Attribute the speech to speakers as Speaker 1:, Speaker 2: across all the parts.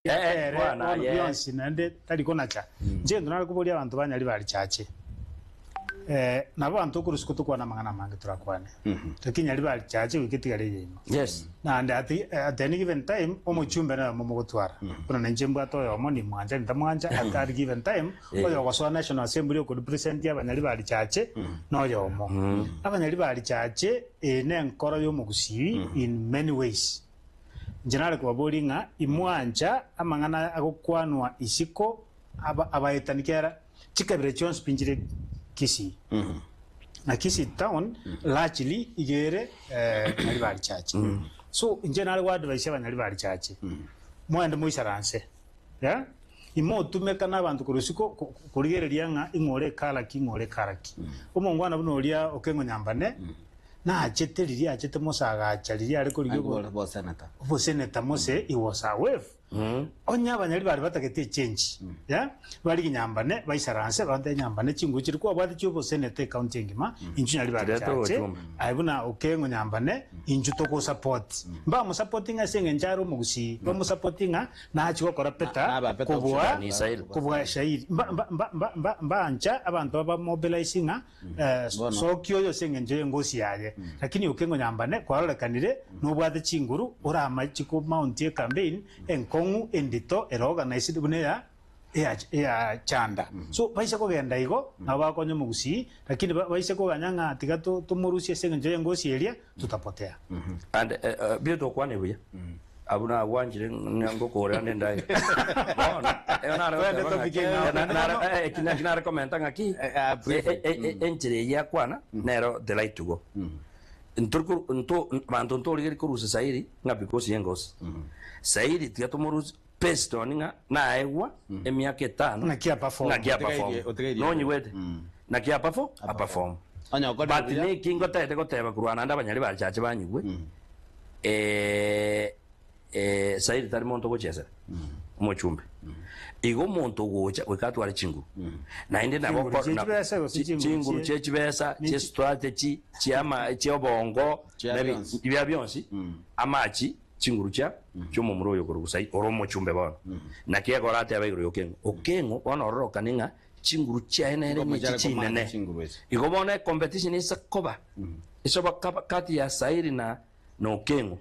Speaker 1: Bwana yonsi nande tali kona cha nje ndonara kubolia abantu banyali bali chache nabo bantu kurusuko tukwana mangana mange turakwane lakini yali bali chache wikitigali yimo
Speaker 2: yes
Speaker 1: na and at any given time omuchumbe na mumugutwara kuna nanje mbwato yo moni mwanja ndamwanja at any given time oyo kwa national assembly ko represent abanyali bali chache no yomo abanyali bali chache ne nkoro yo mugusibi in many ways general kwa bolinga imwanja amangana agokwanwa isiko abayetanikera chikabire chons pinjire kisi na kisi town largely igere nali bali chache so general wa advice abanyali bali chache mwende muisaranse ya imo tumeka nabantu kurusiko kurigereria nga ingore karaki umongwana bunolia okengo nyambane na achete mosaga achaliria ariko liyo bo senator mose he was a wave onya abanyali bali batakete change ya bali kinyambane baisaranse bande nyambane chinguchiri kwa bati cyo senator county ngima inju nyali bali chache aibuna okengo nyambane inju to ko support mba mu supporting asenge njaro mugusi ba mu supporting na achi ko korapeta kubwa shairi mba anja abantu baba mobilizing so kyo yo senge nje ngosi yaje lakini okengo nyambane kwalolekanire nobwate chinguru orama chiko mount campaign enkongu endito organized buneya ya chanda so baisha ko genda igo nabakonyo mugusi lakini baisha ko ganyanga tigato tumurusie senge nje ngosi elia tutapotea
Speaker 2: and bioto kwane buya abuna wanjire nyango kore ande ndai bona kina recommend ngaki enjire ya kwana nero the light to go nto manto ntori kurusa sairi nga because yengos sairi tiato morus pesto ninga na ewa emiake 5
Speaker 1: na kia perform
Speaker 2: no nyiwede na kia perform but ni kingo tete ko teba kurwana nda banyali bali chache banyigwe sairi tari monto gocheza mochumbe igo monto gocha wekatwara chingu na inde nabo chingu chechibesa che strategy chiama chiobongo ibya byonsi amachi chinguru cha cyomo muroyo kurugusai oromo chumbe bana na kiego rate abegiro yokengo okengo ona ororoka ninga chinguru cha enere michinene igo bona competition isa koba isoba kati ya sairi na okengo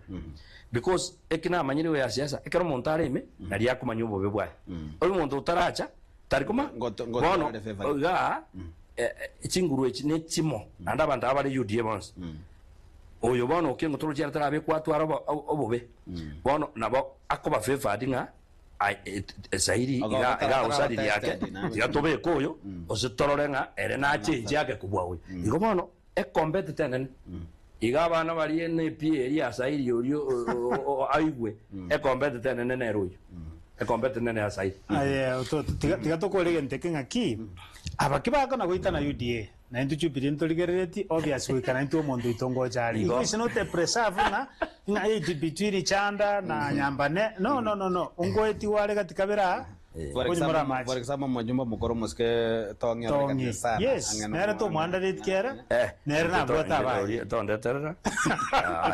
Speaker 2: because ekina manyiri ya siasa ekero montare ime nari yakumanya ubobe bwa oyo muntu utaracha tarikoma bono ga chinguru echi ne chimo anda bantu abari UDA bonse oyo bono okengo turujera tarabe kwatwara obobe bono nabo akoba favored nga sairi iga usadi yake yatobe koyo ositororenga ere na change yake kubwawe igo bono competitive igabana bali NPA ya sairi yorio aigwe competitive nene royo competitive nene ya sairi
Speaker 1: tigato kolege ntekenga ki abakibaka na goita na UDA na ndu chupiri ntoligereti obviously kana ntu omuntu itongo jali is not a preserve na between chanda na nyambane no ungoeti wale katika bera
Speaker 3: for example majumba mukoro muske tongi sana
Speaker 1: yes nere to mwanda ditkera nere na bota ba
Speaker 2: tonde terra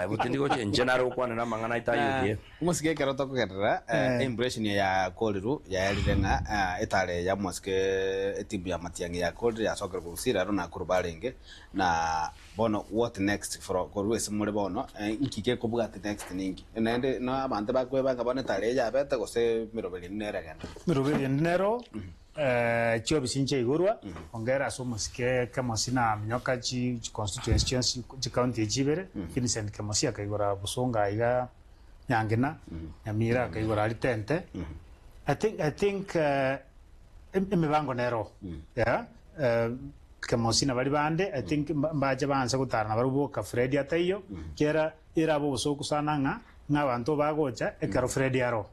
Speaker 2: butindi go general kwa na mangana itayo
Speaker 3: muske kero to kera impression ya koliru ya yalirenga etale ya muske timu ya matiangi ya koliru ya soccer kusira rona kurbalenge na bono what next for korwese muri bono ikike kubwate next ningi nende no abantu bakweba ngabone tale ya beta gose mirobeli nere gana
Speaker 1: mirobeli nero chio bisinche igurwa ongera somuske kama sina mnyoka chi constituency chi county jibere Vincent kama sia kaigora busonga iga nyangena nyamira kaigora litente I think emibango nero yeah kama sina bali bande I think mbaje banza kutarana baruboka Fred atayo kera irabo busoku sana nga bantu bagocha ekaro Fred yaro